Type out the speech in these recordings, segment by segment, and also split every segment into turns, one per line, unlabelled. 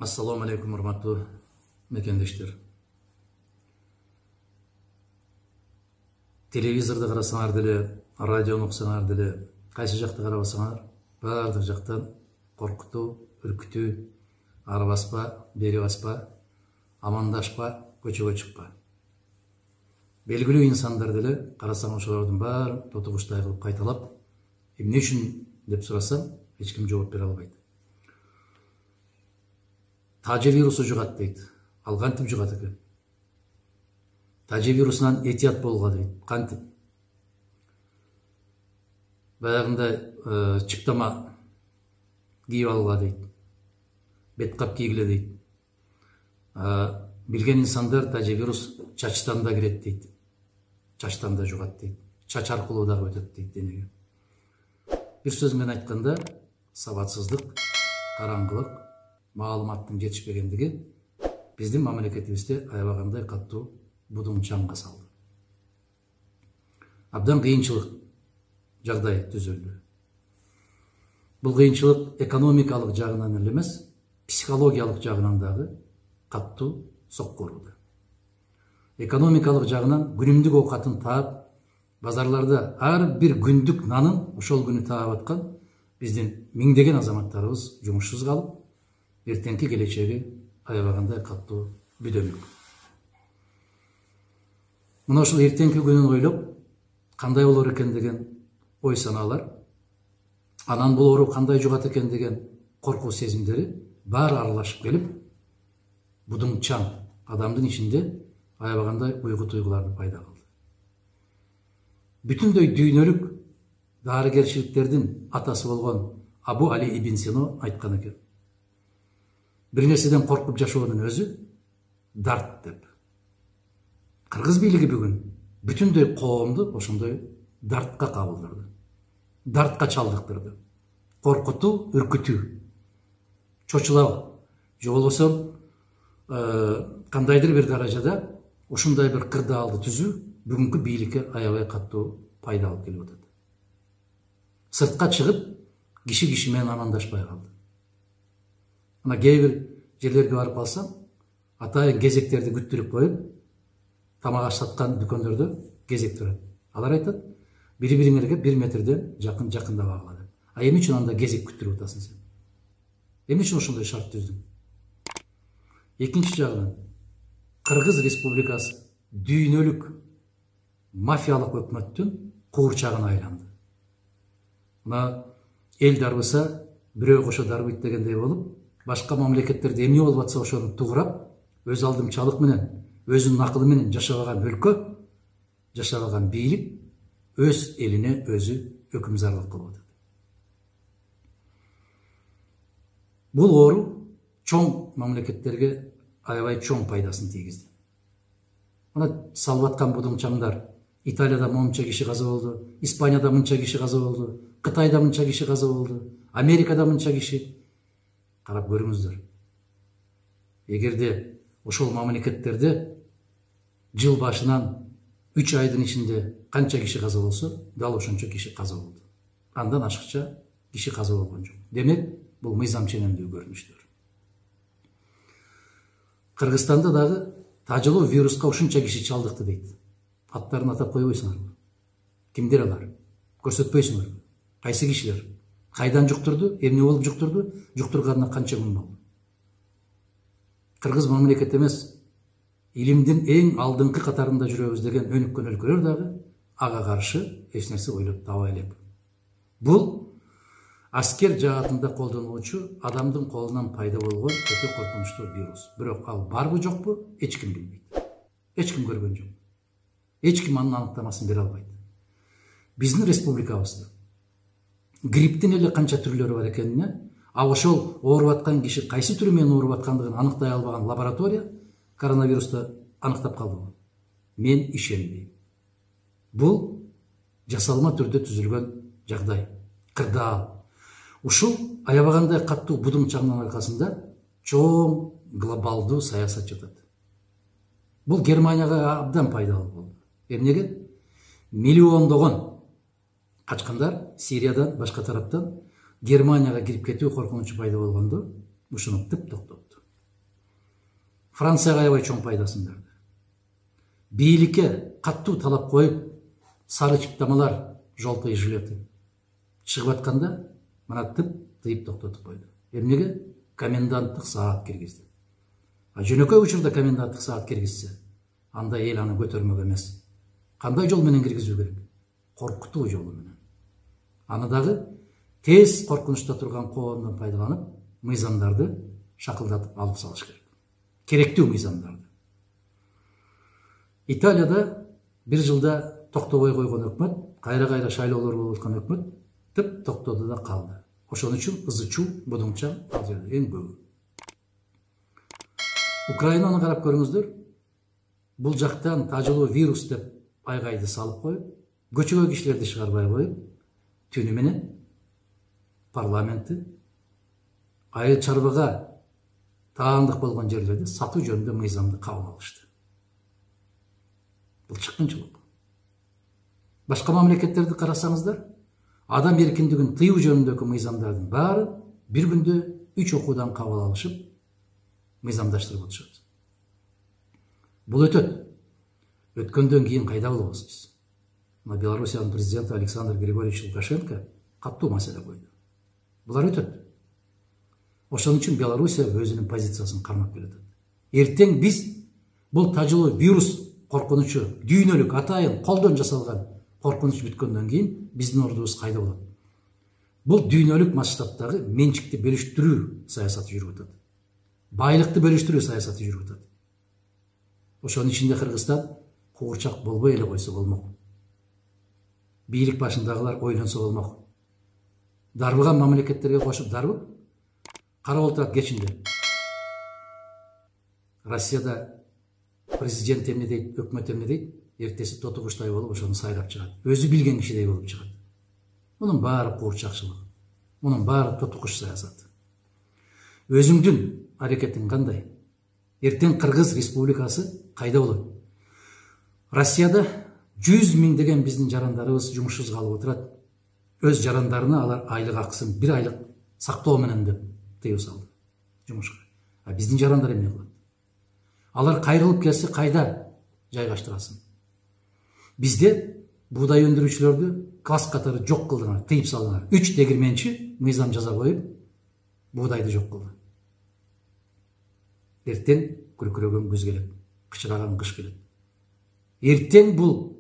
Assalamu alaikum урматтуу мекендештер. Телевизорду карасаңар деле, радиону уксаңар деле, кайсы жакты карабасаңар, баардык жактан коркутуу, үркүтүү, ары баспа, бери баспа, амандашпа, көчөгө чыкпа. Белгилүү инсандар деле карасаң ошолордун баары тотугучтай кылып кайталап, эмне үчүн деп сурасам, эч ким жооп бере албайт. Тажы вирусу жугат дейт. Ал кантип жугат экен? Тажы вирусунан этият болгула дейт. Кантип? Баягындай чыптама кийип алгыла дейт. Бет кап кийгиле дейт. Билген инсандар тажы вирус чачтан да кирет дейт. Чачтан да жугат дейт. Чач аркылуу дагы өтөт дейт денеге. Бир сөз менен айтканда, сабатсыздык, караңгылык, маалыматтын жетишпегендиги биздин мамлекетибизде аябагандай катуу будуңчаңга салды. Абдан кыйынчылык жагдай түзүлдү. Бул кыйынчылык экономикалык жагынан эле эмес, психологиялык жагынан дагы катуу сокку урду. Экономикалык жагынан күнүмдүк оокатын таап, базарларда ар бир күндүк нанын ошол күнү таап аткан биздин миңдеген азаматтарыбыз жумушсуз калып, эртеңки келечеги аябагандай катуу бүдөнүк. Мына ушул эртеңки күнүн ойлоп, кандай болор экен деген ой санаалар, анан бул оору кандай жугат экен деген коркуу сезимдери баары аралашып келип, будуңчаң адамдын ичинде аябагандай уйгу туйгуларды пайда кылды. Бүтүндөй дүйнөлүк дарыгерчиликтердин атасы болгон Абу Али ибн Сино айткан экен: бир нерседен коркуп жашоонун өзү дарт деп. Кыргыз бийлиги бүгүн бүтүндөй коомду ошондой дартка кабылдырды. Дартка чалдыктырды. Коркутуу, үркүтүү. Чочулабы, же болбосо кандайдыр бир даражада ушундай бир кырдаалды түзүү бүгүнкү бийликке аябай катуу пайда алып келип атат. Сыртка чыгып, киши менен амандашпай калды. Ана кээ бир жерлерге барып алсам, атайын кезектерди күттүрүп коюп, тамак аш саткан дүкөндөрдө кезек турат. Алар айтат, бири-бириңерге 1 метрден жакындабагыла деп. А эмне үчүн анда кезек күттүрүп атасың сен? Эмне үчүн ошондой шарт түздүң? Экинчи жагынан, Кыргыз Республикасы дүйнөлүк мафиялык өкмөттүн куурчагына айланды. Мына эл дарбыса бирөө кошо дарбыйт дегендей болуп, башка мамлекеттерде эмне болуп атса ошону туурап, өз алдымчалык менен, өзүнүн акылы менен жашабаган өлкө, жашабаган бийлик өз элине өзү өкүмзарлык кылып атат. Бул оору чоң мамлекеттерге аябай чоң пайдасын тийгизди. Мына салып аткан будуңчаңдар, Италияда монча киши каза болду, Испанияда мынча киши каза болду, Кытайда мынча киши каза болду, Америкада мынча киши. Карап көрүңүздөр. Эгерде ошол мамлекеттерде жыл башынан 3 айдын ичинде канча киши каза болсо, дал ошончо киши каза болду. Андан ашыкча киши каза болгон жок. Демек, бул мыйзам ченемдүү көрүнүштөр. Кыргызстанда дагы тажылуу вируска ушунча киши чалдыкты дейт. Аттарын атап койбойсуңарбы? Кимдер алар? Көрсөтпөйсүңөрбү? Кайсы кишилер? Кайдан жуктурду? Эмне болуп жуктурду? Жуктурганына канча күн болду? Кыргыз мамлекет эмес, илимдин эң алдыңкы катарында жүрөбүз деген өнүккөн өлкөлөр дагы ага каршы эч нерсе ойлоп табай элек. Бул аскер жаатында колдонулуучу адамдын колунан пайда болгон өтө коркунучтуу вирус. Бирок ал барбы жокпу, эч ким билбейт. Эч ким көргөн жок. Эч ким анын аныктамасын бере албайт. Биздин республикабызда грипптин эле канча түрлөрү бар экенине, а ошол ооруп аткан киши кайсы түрү менен ооруп аткандыгын аныктай албаган лаборатория коронавирусту аныктап калдыбы? Мен ишенбейм. Бул жасалма түрдө түзүлгөн жагдай, кырдаал. Ушул аябагандай катуу будуңчаңдын аркасында чоң глобалдуу саясат жатат. Бул Германияга абдан пайдалуу болду. Эмнеге? Миллиондогон качкандар Сириядан, башка тараптан Германияга кирип кетүү коркунучу пайда болгондо, ушуну тып токтотту. Францияга аябай чоң пайдасын берди. Бийликке каттуу талап коюп, сары чыптамалар, желтый жилеты чыгып атканда мына тыйып токтотуп койду. Эмнеге? Коменданттык саат киргизди. Жөнөкөй учурда коменданттык саат киргизсе, анда эл аны көтөрмөк эмес. Кандай жол менен киргизүү керек? Коркутуу жолу менен. Аны дагы тез коркунучта турган коомдон пайдаланып, мыйзамдарды шакылдатып алып салыш керек. Керектүү мыйзамдарды. Италияда бир жылда токтобой койгон өкмөт, кайра шайлоолор болуп аткан өкмөт тып токтоду да калды. Ошон үчүн ызы-чуу, будуңча ал жерде эң көбү. Украинаны карап көрүңүздөр. Бул жактан тажылуу вирус деп айгайды салып коюп, көчөгө кишилерди чыгарбай коюп, түнү менен парламентти айыл чарбага таандык болгон жерлерди сатуу жөнүндө мыйзамды кабыл алышты. Бул чыккынчылык. Башка мамлекеттерди карасаңыздар, адам эркиндигин тыюу жөнүндөгү мыйзамдардын баары бир күндө 3 окуудан кабыл алышып, мыйзамдаштырып отушат. Бул өтөт. Өткөндөн кийин кайда болобуз биз? Белоруссиянын президенти Александр Григорьевич Лукашенко каттуу маселе койду. Булар өтөт. Ошон үчүн Белоруссия өзүнүн позициясын кармап келет. Эртең биз бул тажылуу вирус коркунучу, дүйнөлүк атайын колдон жасалган коркунуч бүткөндөн кийин биздин ордубуз кайда болот? Бул дүйнөлүк масштабтагы менчикти бөлүштүрүү саясаты жүрүп атат. Байлыкты бөлүштүрүү саясаты жүрүп атат. Ошонун ичинде Кыргызстан куурчак болбой эле койсо болмок. Бийлик башындагылар ойлонсо болмок. Дарбыган мамлекеттерге кошуп дарбып, карап отурат кечинде. Россияда президент эмне дейт, өкмөт эмне дейт, эртеси тоту куштай болуп ошону сайрап чыгат. Өзү билген кишидей болуп чыгат. Мунун баары куурчакчылык. Мунун баары тоту куш саясаты. Өзүңдүн аракетиң кандай? Эртең Кыргыз Республикасы кайда болот? Россияда 100 миңдеген биздин жарандарыбыз жумушсуз калып отурат. Өз жарандарына алар айлык акысын 1 айлык сактоо менен деп тыюу салды жумушка. А биздин жарандар эмне кылат? Алар кайрылып келсе кайда жайгаштырасын? Бизде буудай өндүрүүчүлөрдү класс катары жок кылдыңар, тыйып салдыңар. 3 тегирменчи мыйзам жаза коюп, буудайды жок кылды. Эртең күркүрөгөн күз келет, кычыраган кыш келет. Эртең бул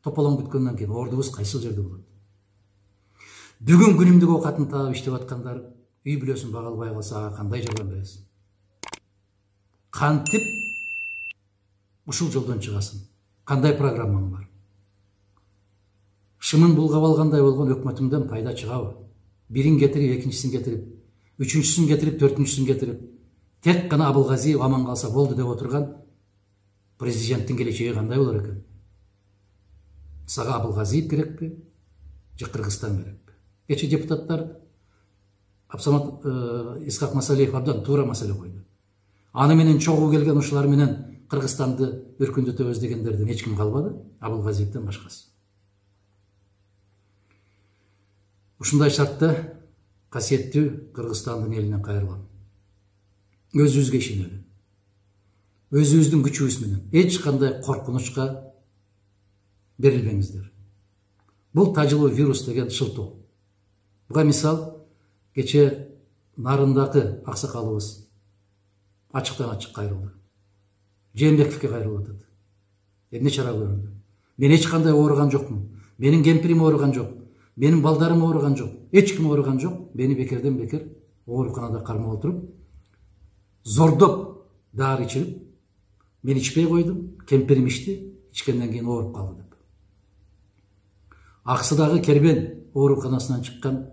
тополоң бүткөндөн кийин ордубуз кайсыл жерде болот? Бүгүн күнүмдүк оокатын таап иштеп аткандар үй бүлөсүн бага албай калса ага кандай жардам бересиң? Кантип ушул жолдон чыгасың? Кандай программаң бар? Шымын булгап алгандай болгон өкмөтүңдөн пайда чыгабы? Бирин кетирип, экинчисин кетирип, үчүнчүсүн кетирип, төртүнчүсүн кетирип, тек гана Абылгазиев аман калса болду деп отурган президенттин келечеги кандай болор экен? Сага Абылгазиев керекпи? Же Кыргызстан керекпи? Кече депутаттар Абсамат Исхак Масалиев абдан туура маселе койду. Аны менен чогуу келген ушулар менен Кыргызстанды өркүндөтөбүз дегендерден эч ким калбады, Абылгазиевден башкасы. Ушундай шартта касиеттүү Кыргызстандын элине кайрылам. Өзүбүзгө ишенели. Өзүбүздүн күчүбүз менен эч кандай коркунучка берилбеңиздер. Бул тажылуу вирус деген шылтоо. Буга мисал кече Нарындагы аксакалыбыз ачыктан ачык кайрылды. Жээнбековке кайрылып атат. Эмне чара көрүлдү? Мен эч кандай ооруган жокмун. Менин кемпирим ооруган жок. Менин балдарым ооруган жок. Эч ким ооруган жок. Мени бекерден бекер ооруканада кармап отуруп, зордоп дары ичирип, мен ичпей койдум, кемпирим ичти, ичкенден кийин ооруп калды деп. Аксыдагы Кербен ооруканасынан чыккан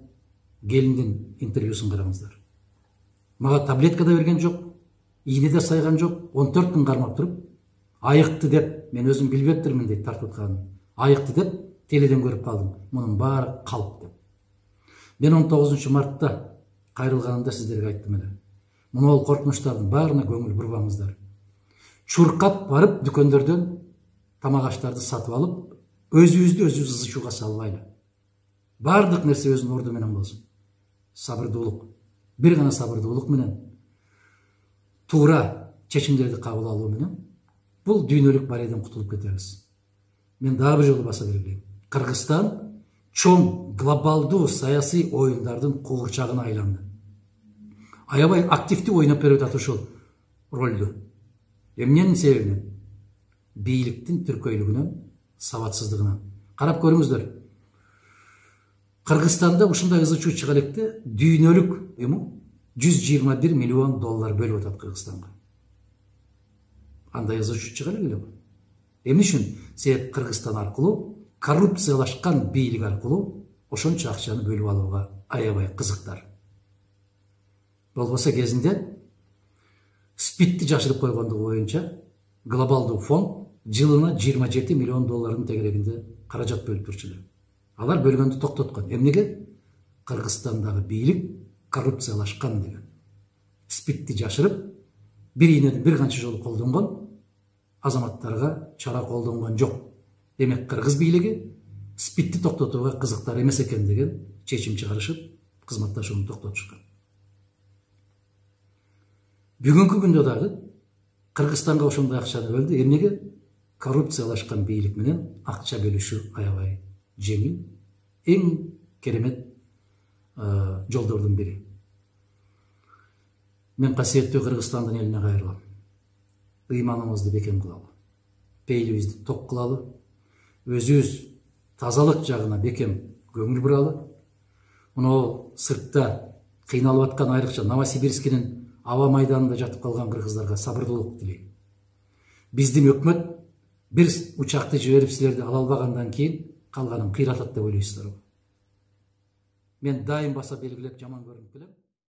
келиндин интервьюсун караңыздар. Мага таблетка да берген жок, ийне да сайган жок, 14 күн кармап туруп, айыкты деп, мен өзүм билбептирмин дейт тартып атканын. Айыкты деп теледен көрүп калдым. Мунун баары калп деп. Мен 19 мартта кайрылганымда сиздерге айттым эле. Муну коркунучтардын баарына көңүл бурбаңыздар. Чуркап барып дүкөндөрдөн тамак аштарды сатып алып, өзүбүздү өзүбүз ызы-чууга салбайлы. Бардык нерсе өзүнүн орду менен болсун. Сабырдуулук. Бир гана сабырдуулук менен туура чечимдерди кабыл алуу менен бул дүйнөлүк барайдан кутулуп кетебиз. Мен дагы бир жолу баса белгилейм. Кыргызстан чоң глобалдуу саясий оюндардын куурчагына айланды. Аябай активдүү ойноп берип атат ушул ролду. Эмненин себебинен? Бийликтин түркөйлүгүнөн, сабатсыздыгынан. Карап көрүңүздөр. Кыргызстанда ушундай ызы чуу чыга электе дүйнөлүк уюму $121 миллион бөлүп атат Кыргызстанга. Андай ызы чуу чыга эле. Эмне үчүн? Себеп Кыргызстан аркылуу, коррупциялашкан бийлик аркылуу ошончо акчаны бөлүп алууга аябай кызыктар. Болбосо кезинде СПИДти жашырып койгондугу боюнча глобалдуу фонд жылына $27 миллион тегерегинде каражат бөлүп турчу эле. Алар бөлгөндү токтоткон. Эмнеге? Кыргызстандагы бийлик коррупциялашкан деген. СПИДти жашырып, биринен бир канча жолу колдонгон, азаматтарга чара колдонгон жок. Демек кыргыз бийлиги СПИДти токтотууга кызыктар эмес экен деген чечим чыгарышып, кызматташууну токтотушкан. Бүгүнкү күндө дагы Кыргызстанга ошондой акчаны бөлдү. Эмнеге? Коррупциялашкан бийлик менен акча бөлүшүү аябай жеңил, эң керемет жолдордун бири. Мен касиеттүү Кыргызстандын элине кайрылам. Ыйманыбызды бекем кылалы, пейилибизди ток кылалы, өзүбүз тазалык жагына бекем көңүл буралы. Мына сыртта кыйналып аткан, айрыкча Новосибирскинин аба майданында жатып калган кыргыздарга сабырдуулук тилейм. Биздин өкмөт бир учакты жиберип силерди ала албагандан кийин калганын кыйратат деп ойлойсуздарбы? Мен дайым баса белгилеп жаман көрүнүп келем.